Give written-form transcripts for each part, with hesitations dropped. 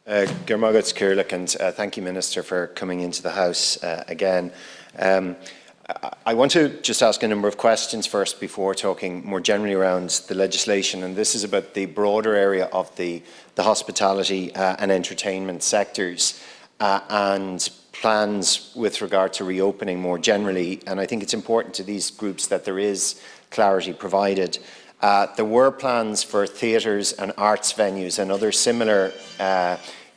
Germagat Kirlik, and thank you, Minister, for coming into the House again. I want to just ask a number of questions first before talking more generally around the legislation, and this is about the broader area of the hospitality and entertainment sectors and plans with regard to reopening more generally. And I think it's important to these groups that there is clarity provided. There were plans for theatres and arts venues and other similar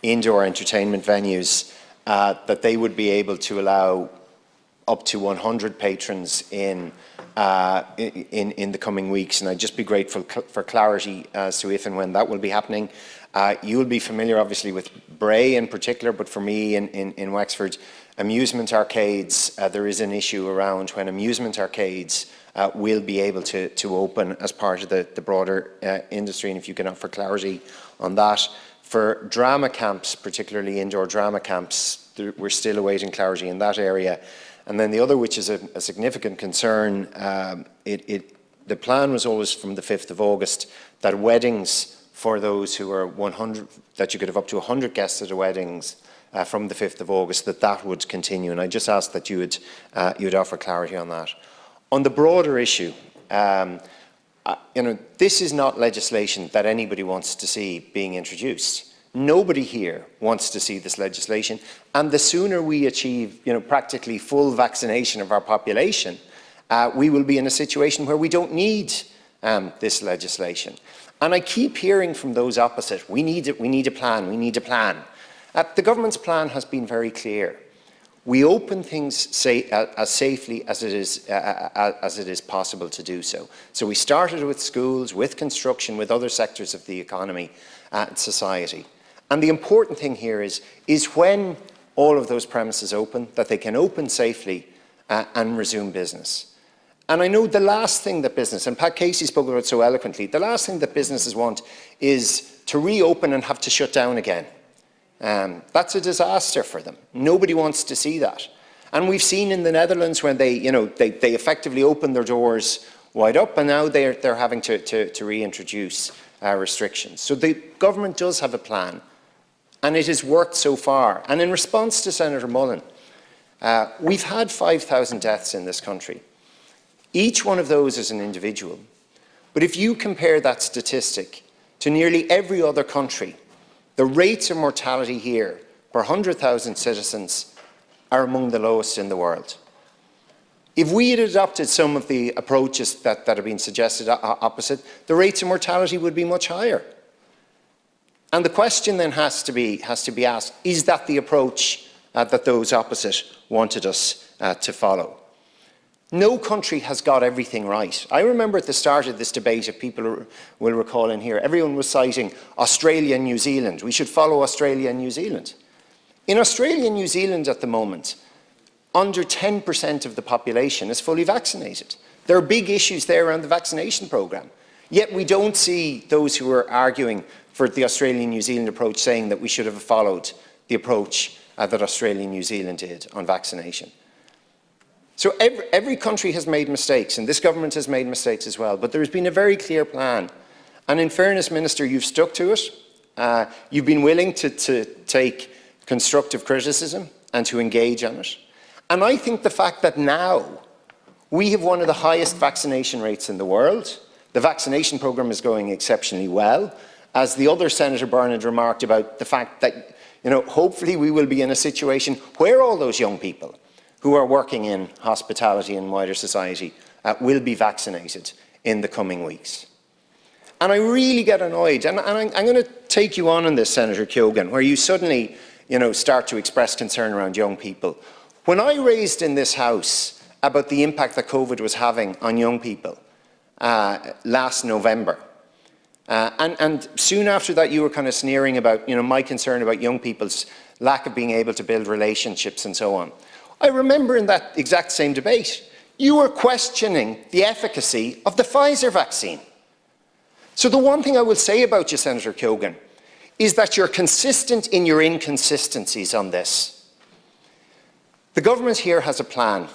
indoor entertainment venues that they would be able to allow up to 100 patrons in the coming weeks, and I'd just be grateful for clarity as to if and when that will be happening. You will be familiar, obviously, with Bray in particular, but for me in Wexford, amusement arcades, there is an issue around when amusement arcades will be able to open as part of the broader industry, and if you can offer clarity on that. For drama camps, particularly indoor drama camps, we're still awaiting clarity in that area. And then the other, which is a significant concern, the plan was always from the 5th of August that weddings for those who are 100, that you could have up to 100 guests at the weddings from the 5th of August, that would continue. And I just ask that you would offer clarity on that. On the broader issue, this is not legislation that anybody wants to see being introduced. Nobody here wants to see this legislation, and the sooner we achieve, practically full vaccination of our population, we will be in a situation where we don't need this legislation. And I keep hearing from those opposite, we need a plan, we need a plan. The government's plan has been very clear. We open things as safely as it is possible to do so. So we started with schools, with construction, with other sectors of the economy and society. And the important thing here is when all of those premises open, that they can open safely and resume business. And I know the last thing that business, and Pat Casey spoke about it so eloquently, the last thing that businesses want is to reopen and have to shut down again. That's a disaster for them. Nobody wants to see that. And we've seen in the Netherlands when they effectively opened their doors wide up, and now they're having to reintroduce restrictions. So the government does have a plan, and it has worked so far. And in response to Senator Mullen, we've had 5,000 deaths in this country. Each one of those is an individual. But if you compare that statistic to nearly every other country, the rates of mortality here per 100,000 citizens are among the lowest in the world. If we had adopted some of the approaches that have been suggested opposite, the rates of mortality would be much higher. And the question then has to be asked, is that the approach that those opposite wanted us to follow? No country has got everything right. I remember at the start of this debate, if people will recall in here, everyone was citing Australia and New Zealand. We should follow Australia and New Zealand. In Australia and New Zealand at the moment, under 10% of the population is fully vaccinated. There are big issues there around the vaccination programme. Yet we don't see those who are arguing for the Australian-New Zealand approach saying that we should have followed the approach that Australia and New Zealand did on vaccination. So every country has made mistakes, and this government has made mistakes as well, but there has been a very clear plan. And in fairness, Minister, you've stuck to it. You've been willing to take constructive criticism and to engage on it. And I think the fact that now we have one of the highest vaccination rates in the world, the vaccination programme is going exceptionally well, as the other Senator Byrne had remarked about the fact that, hopefully we will be in a situation where all those young people who are working in hospitality and wider society will be vaccinated in the coming weeks. And I really get annoyed, and I'm going to take you on this, Senator Keoghan, where you suddenly start to express concern around young people. When I raised in this House about the impact that COVID was having on young people last November, and soon after that you were kind of sneering about my concern about young people's lack of being able to build relationships and so on. I remember in that exact same debate, you were questioning the efficacy of the Pfizer vaccine. So the one thing I will say about you, Senator Keoghan, is that you're consistent in your inconsistencies on this. The government here has a plan.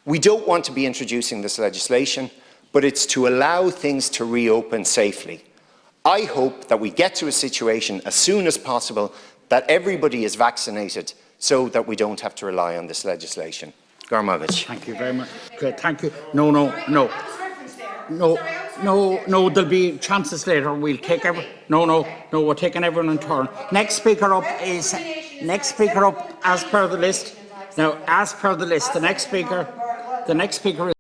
We don't want to be introducing this legislation, but it's to allow things to reopen safely. I hope that we get to a situation as soon as possible that everybody is vaccinated so that we don't have to rely on this legislation. Garmavich. Thank you very much. Okay, thank you. No, there'll be chances later. We'll take we're taking everyone in turn. Next speaker up as per the list. Now, as per the list, the next speaker is